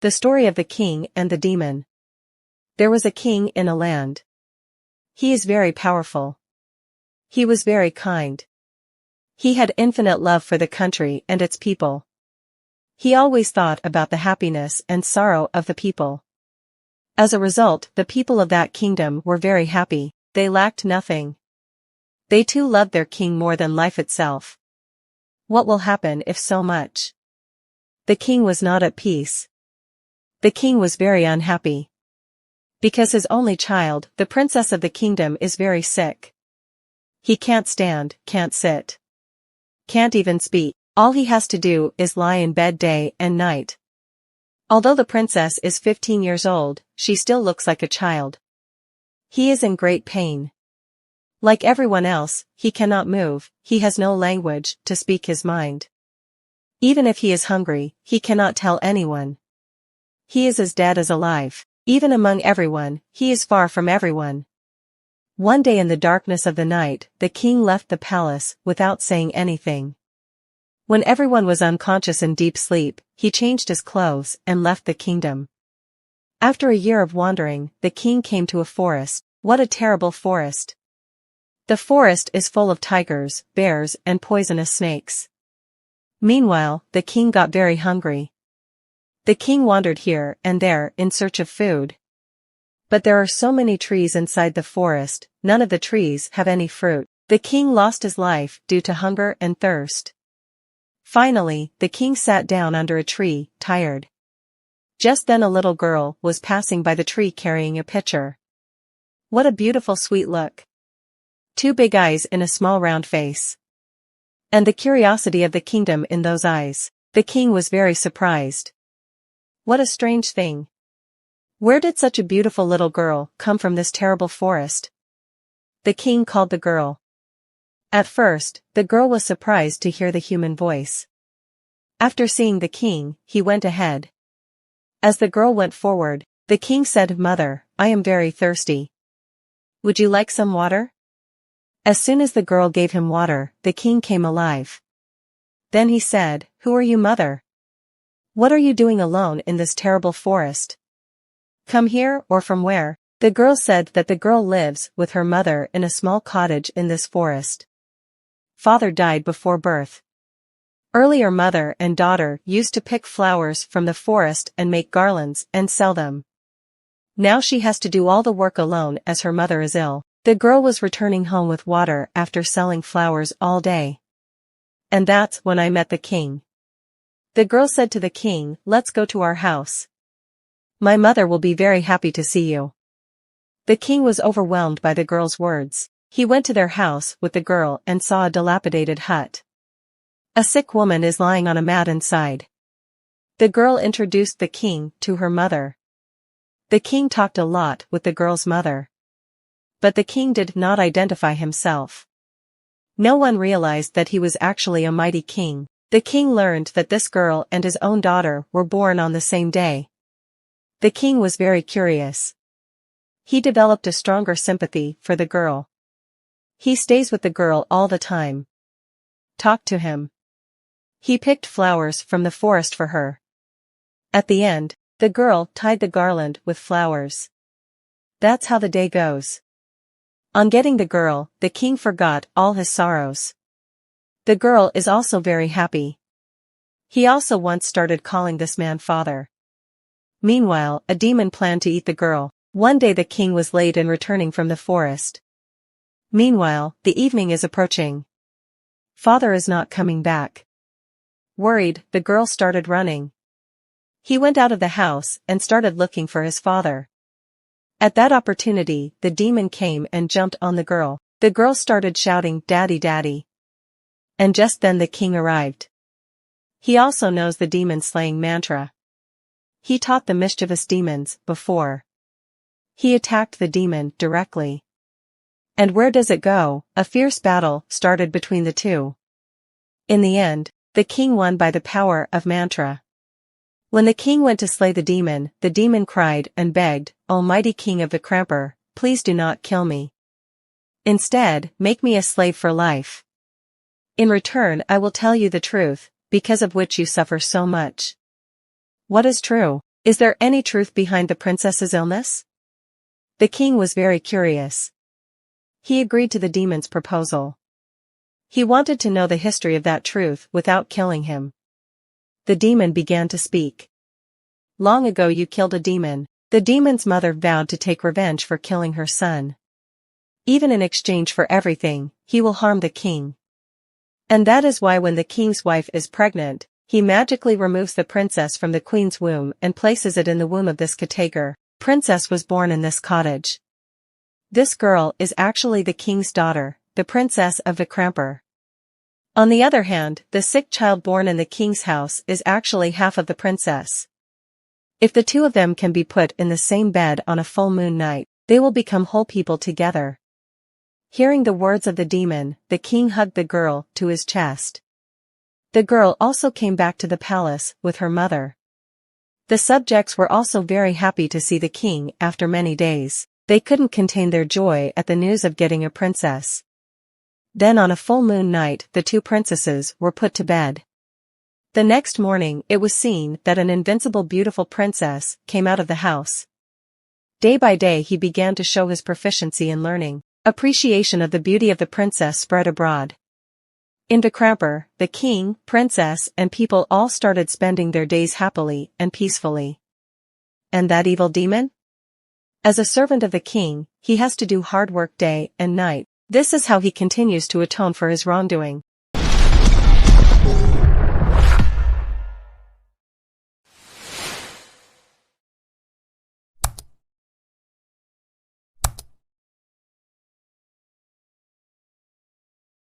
The story of the king and the demon. There was a king in a land. He is very powerful. He was very kind. He had infinite love for the country and its people. He always thought about the happiness and sorrow of the people. As a result, the people of that kingdom were very happy. They lacked nothing. They too loved their king more than life itself. What will happen if so much? The king was not at peace. The king was very unhappy. Because his only child, the princess of the kingdom, is very sick. He can't stand, can't sit. Can't even speak. All he has to do is lie in bed day and night. Although the princess is 15 years old, she still looks like a child. He is in great pain. Like everyone else, he cannot move, he has no language to speak his mind. Even if he is hungry, he cannot tell anyone. He is as dead as alive. Even among everyone, he is far from everyone. One day in the darkness of the night, the king left the palace without saying anything. When everyone was unconscious in deep sleep, he changed his clothes and left the kingdom. After a year of wandering, the king came to a forest. What a terrible forest! The forest is full of tigers, bears, and poisonous snakes. Meanwhile, the king got very hungry. The king wandered here and there in search of food. But there are so many trees inside the forest, none of the trees have any fruit. The king lost his life due to hunger and thirst. Finally, the king sat down under a tree, tired. Just then a little girl was passing by the tree carrying a pitcher. What a beautiful sweet look. Two big eyes in a small round face. And the curiosity of the kingdom in those eyes. The king was very surprised. What a strange thing. Where did such a beautiful little girl come from this terrible forest? The king called the girl. At first, the girl was surprised to hear the human voice. After seeing the king, he went ahead. As the girl went forward, the king said, "Mother, I am very thirsty. Would you like some water?" As soon as the girl gave him water, the king came alive. Then he said, "Who are you, mother? What are you doing alone in this terrible forest? Come here, or from where?" The girl said that the girl lives with her mother in a small cottage in this forest. Father died before birth. Earlier mother and daughter used to pick flowers from the forest and make garlands and sell them. Now she has to do all the work alone as her mother is ill. The girl was returning home with water after selling flowers all day. And that's when I met the king. The girl said to the king, "Let's go to our house. My mother will be very happy to see you." The king was overwhelmed by the girl's words. He went to their house with the girl and saw a dilapidated hut. A sick woman is lying on a mat inside. The girl introduced the king to her mother. The king talked a lot with the girl's mother. But the king did not identify himself. No one realized that he was actually a mighty king. The king learned that this girl and his own daughter were born on the same day. The king was very curious. He developed a stronger sympathy for the girl. He stays with the girl all the time. Talk to him. He picked flowers from the forest for her. At the end, the girl tied the garland with flowers. That's how the day goes. On getting the girl, the king forgot all his sorrows. The girl is also very happy. He also once started calling this man father. Meanwhile, a demon planned to eat the girl. One day the king was late in returning from the forest. Meanwhile, the evening is approaching. Father is not coming back. Worried, the girl started running. He went out of the house and started looking for his father. At that opportunity, the demon came and jumped on the girl. The girl started shouting, "Daddy, Daddy." And just then the king arrived. He also knows the demon-slaying mantra. He taught the mischievous demons before. He attacked the demon directly. And where does it go? A fierce battle started between the two. In the end, the king won by the power of mantra. When the king went to slay the demon cried and begged, "Almighty King of the Cramper, please do not kill me. Instead, make me a slave for life. In return I will tell you the truth, because of which you suffer so much." What is true? Is there any truth behind the princess's illness? The king was very curious. He agreed to the demon's proposal. He wanted to know the history of that truth without killing him. The demon began to speak. Long ago you killed a demon. The demon's mother vowed to take revenge for killing her son. Even in exchange for everything, he will harm the king. And that is why when the king's wife is pregnant, he magically removes the princess from the queen's womb and places it in the womb of this caretaker. Princess was born in this cottage. This girl is actually the king's daughter, the princess of Vikramper. On the other hand, the sick child born in the king's house is actually half of the princess. If the two of them can be put in the same bed on a full moon night, they will become whole people together. Hearing the words of the demon, the king hugged the girl to his chest. The girl also came back to the palace with her mother. The subjects were also very happy to see the king after many days. They couldn't contain their joy at the news of getting a princess. Then on a full moon night the two princesses were put to bed. The next morning it was seen that an invincible beautiful princess came out of the house. Day by day he began to show his proficiency in learning. Appreciation of the beauty of the princess spread abroad. In Vikramper, the king, princess and people all started spending their days happily and peacefully. And that evil demon? As a servant of the king, he has to do hard work day and night. This is how he continues to atone for his wrongdoing.